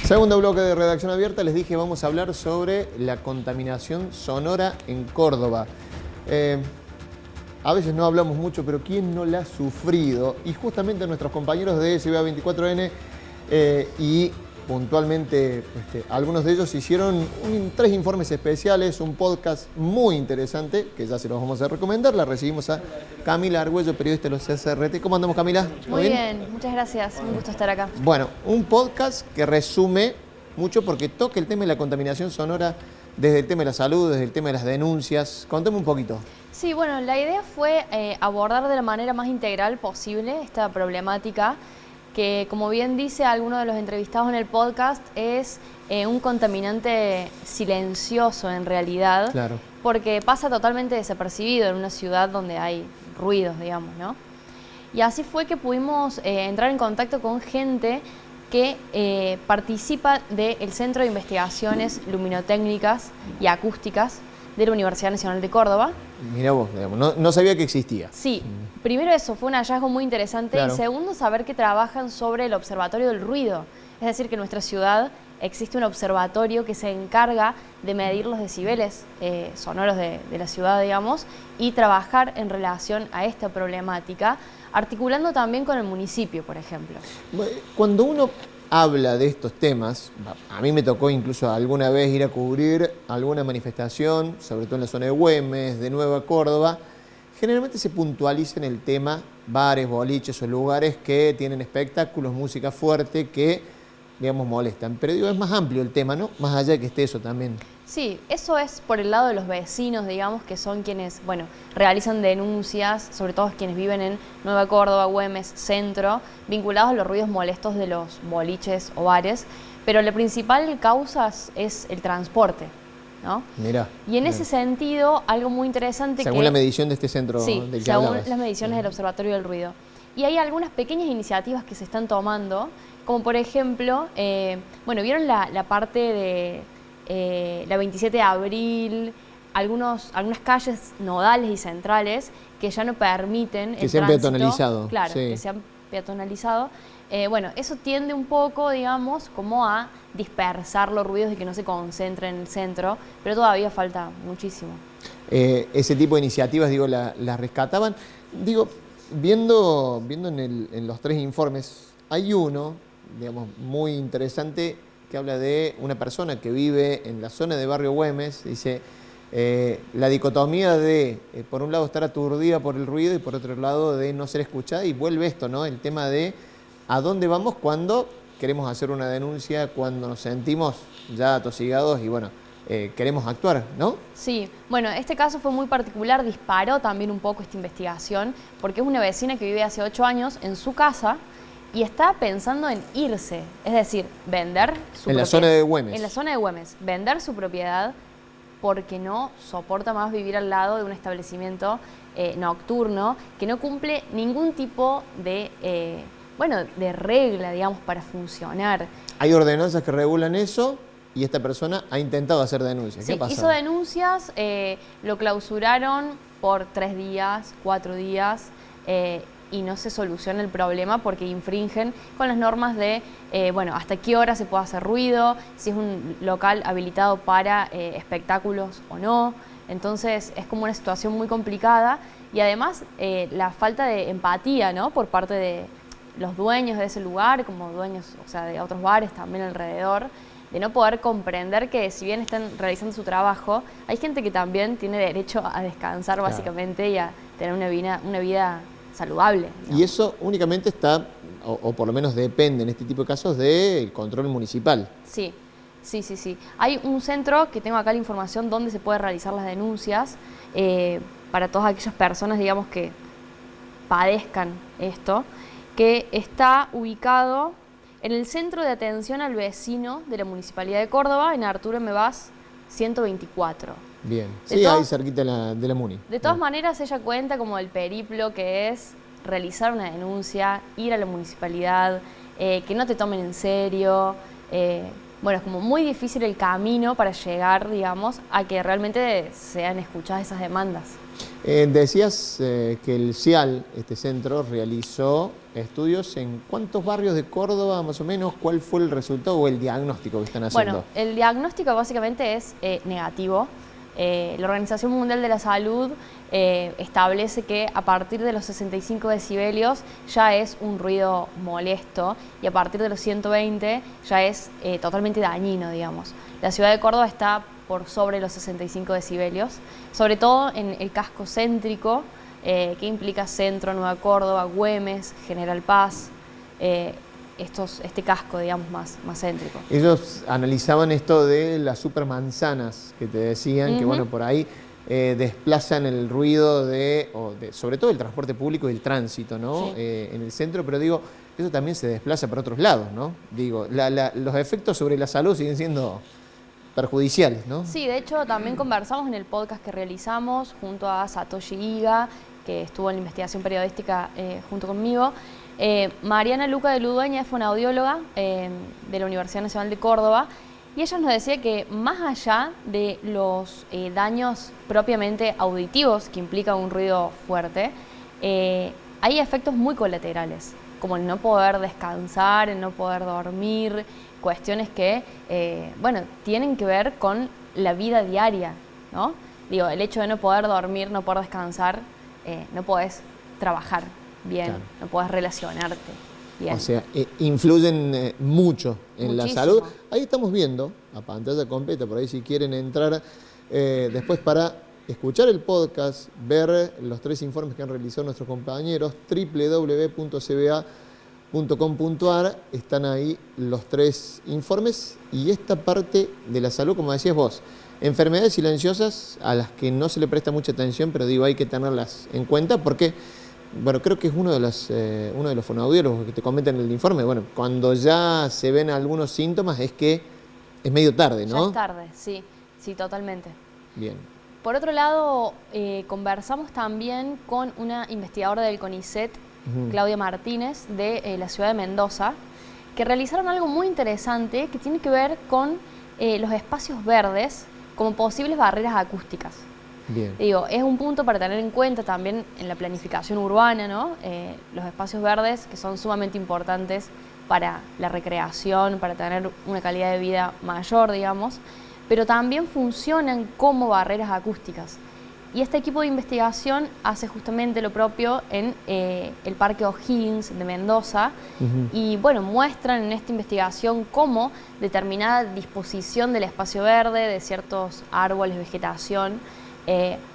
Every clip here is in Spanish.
Segundo bloque de Redacción Abierta, les dije vamos a hablar sobre la contaminación sonora en Córdoba. A veces no hablamos mucho, pero ¿quién no la ha sufrido? Y justamente nuestros compañeros de SBA24N y puntualmente algunos de ellos hicieron 3 informes especiales, un podcast muy interesante, que ya se los vamos a recomendar. La recibimos a Camila Argüello, periodista de los CCRT. ¿Cómo andamos, Camila? Muy bien, muchas gracias, un gusto estar acá. Bueno, un podcast que resume mucho porque toca el tema de la contaminación sonora desde el tema de la salud, desde el tema de las denuncias. Contame un poquito. Sí, bueno, la idea fue abordar de la manera más integral posible esta problemática que, como bien dice alguno de los entrevistados en el podcast, es un contaminante silencioso en realidad, Claro. Porque pasa totalmente desapercibido en una ciudad donde hay ruidos, digamos, ¿no? Y así fue que pudimos entrar en contacto con gente que participa del Centro de Investigaciones Luminotécnicas y Acústicas de la Universidad Nacional de Córdoba. Mirá vos, digamos, no sabía que existía. Sí, primero eso, fue un hallazgo muy interesante, Claro. Y segundo, saber que trabajan sobre el Observatorio del Ruido. Es decir, que en nuestra ciudad existe un observatorio que se encarga de medir los decibeles sonoros de la ciudad, digamos, y trabajar en relación a esta problemática, articulando también con el municipio, por ejemplo. Cuando uno habla de estos temas, a mí me tocó incluso alguna vez ir a cubrir alguna manifestación, sobre todo en la zona de Güemes, de Nueva Córdoba. Generalmente se puntualiza en el tema bares, boliches o lugares que tienen espectáculos, música fuerte, que, digamos, molestan. Pero digo, es más amplio el tema, ¿no? Más allá de que esté eso también. Sí, eso es por el lado de los vecinos, digamos, que son quienes, bueno, realizan denuncias, sobre todo quienes viven en Nueva Córdoba, Güemes, Centro, vinculados a los ruidos molestos de los boliches o bares, pero la principal causa es el transporte, ¿no? Mirá. Y en ese sentido, algo muy interesante según la medición de este centro sí, del que según hablabas. las mediciones del Observatorio del Ruido. Y hay algunas pequeñas iniciativas que se están tomando, como por ejemplo, bueno, ¿vieron la parte de la 27 de abril, algunas calles nodales y centrales que ya no permiten que el se han tránsito? peatonalizado? Claro, sí. que se han peatonalizado. Bueno, eso tiende un poco, digamos, como a dispersar los ruidos y que no se concentren en el centro, pero todavía falta muchísimo. Ese tipo de iniciativas, digo, las rescataban. Digo, viendo en los 3 informes, hay uno, digamos, muy interesante, que habla de una persona que vive en la zona de Barrio Güemes. Dice, la dicotomía de, por un lado, estar aturdida por el ruido y por otro lado, de no ser escuchada, y vuelve esto, ¿no? El tema de a dónde vamos cuando queremos hacer una denuncia, cuando nos sentimos ya atosigados y, bueno, queremos actuar, ¿no? Sí, bueno, este caso fue muy particular, disparó también un poco esta investigación, porque es una vecina que vive hace 8 años en su casa y está pensando en irse, es decir, vender su En la zona de Güemes. En la zona de Güemes, vender su propiedad porque no soporta más vivir al lado de un establecimiento nocturno que no cumple ningún tipo de, de regla, digamos, para funcionar. Hay ordenanzas que regulan eso y esta persona ha intentado hacer denuncias. Sí, ¿Qué pasa? hizo denuncias, lo clausuraron por 3 días, 4 días, y no se soluciona el problema porque infringen con las normas de, hasta qué hora se puede hacer ruido, si es un local habilitado para espectáculos o no. Entonces es como una situación muy complicada y además la falta de empatía, ¿no?, por parte de los dueños de ese lugar, como dueños, o sea, de otros bares también alrededor, de no poder comprender que si bien están realizando su trabajo, hay gente que también tiene derecho a descansar, claro, básicamente, y a tener una vida saludable, ¿no? Y eso únicamente está, o por lo menos depende en este tipo de casos, del control municipal. Sí. Hay un centro, que tengo acá la información, donde se puede realizar las denuncias para todas aquellas personas, digamos, que padezcan esto, que está ubicado en el Centro de Atención al Vecino de la Municipalidad de Córdoba, en Arturo M. Bas 124. Bien, sí, ahí cerquita de la Muni. De todas maneras, ella cuenta como el periplo que es realizar una denuncia, ir a la municipalidad, que no te tomen en serio. Es como muy difícil el camino para llegar, digamos, a que realmente sean escuchadas esas demandas. Decías que el CIAL, este centro, realizó estudios en ¿cuántos barrios de Córdoba más o menos? ¿Cuál fue el resultado o el diagnóstico que están haciendo? Bueno, el diagnóstico básicamente es negativo. La Organización Mundial de la Salud establece que a partir de los 65 decibelios ya es un ruido molesto y a partir de los 120 ya es totalmente dañino, digamos. La ciudad de Córdoba está por sobre los 65 decibelios, sobre todo en el casco céntrico, que implica Centro, Nueva Córdoba, Güemes, General Paz, este casco, digamos, más céntrico. Ellos analizaban esto de las supermanzanas que te decían, que bueno, por ahí desplazan el ruido sobre todo el transporte público y el tránsito, ¿no? Sí. En el centro, pero digo, eso también se desplaza para otros lados, ¿no? Digo, los efectos sobre la salud siguen siendo perjudiciales, ¿no? Sí, de hecho también conversamos en el podcast que realizamos junto a Satoshi Iga, que estuvo en la investigación periodística junto conmigo. Mariana Luca de Ludueña es fonoaudióloga de la Universidad Nacional de Córdoba y ella nos decía que más allá de los daños propiamente auditivos que implica un ruido fuerte, hay efectos muy colaterales, como el no poder descansar, el no poder dormir, cuestiones que, bueno, tienen que ver con la vida diaria, ¿no? Digo, el hecho de no poder dormir, no poder descansar, no podés trabajar bien, claro. No podés relacionarte bien. O sea, influyen mucho en Muchísimo. La salud. Ahí estamos viendo, a pantalla completa, por ahí si quieren entrar después para escuchar el podcast, ver los 3 informes que han realizado nuestros compañeros, www.cba.com.ar, están ahí los 3 informes y esta parte de la salud, como decías vos, enfermedades silenciosas a las que no se le presta mucha atención, pero digo, hay que tenerlas en cuenta porque, bueno, creo que es uno de los fonoaudiólogos que te comentan en el informe, bueno, cuando ya se ven algunos síntomas es que es medio tarde, ¿no? Ya es tarde, sí, totalmente. Bien. Por otro lado, conversamos también con una investigadora del CONICET, Claudia Martínez, de la ciudad de Mendoza, que realizaron algo muy interesante que tiene que ver con los espacios verdes como posibles barreras acústicas. Bien. Digo, es un punto para tener en cuenta también en la planificación urbana, ¿no? Los espacios verdes que son sumamente importantes para la recreación, para tener una calidad de vida mayor, digamos, pero también funcionan como barreras acústicas. Y este equipo de investigación hace justamente lo propio en el Parque O'Higgins de Mendoza y bueno, muestran en esta investigación cómo determinada disposición del espacio verde, de ciertos árboles, vegetación,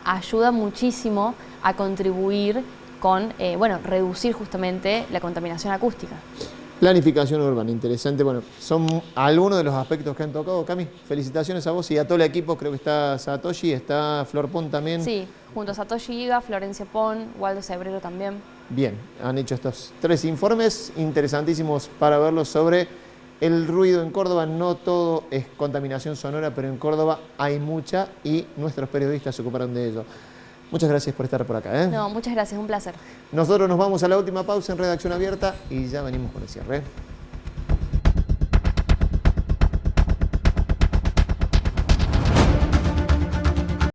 ayuda muchísimo a contribuir con, bueno, reducir justamente la contaminación acústica. Planificación urbana, interesante. Bueno, son algunos de los aspectos que han tocado. Cami, felicitaciones a vos y a todo el equipo. Creo que está Satoshi, está Flor Pon también. Sí, junto a Satoshi Iga, Florencia Pon, Waldo Cebrero también. Bien, han hecho estos 3 informes interesantísimos para verlos sobre el ruido en Córdoba. No todo es contaminación sonora, pero en Córdoba hay mucha y nuestros periodistas se ocuparon de ello. Muchas gracias por estar por acá. No, muchas gracias, un placer. Nosotros nos vamos a la última pausa en Redacción Abierta y ya venimos con el cierre.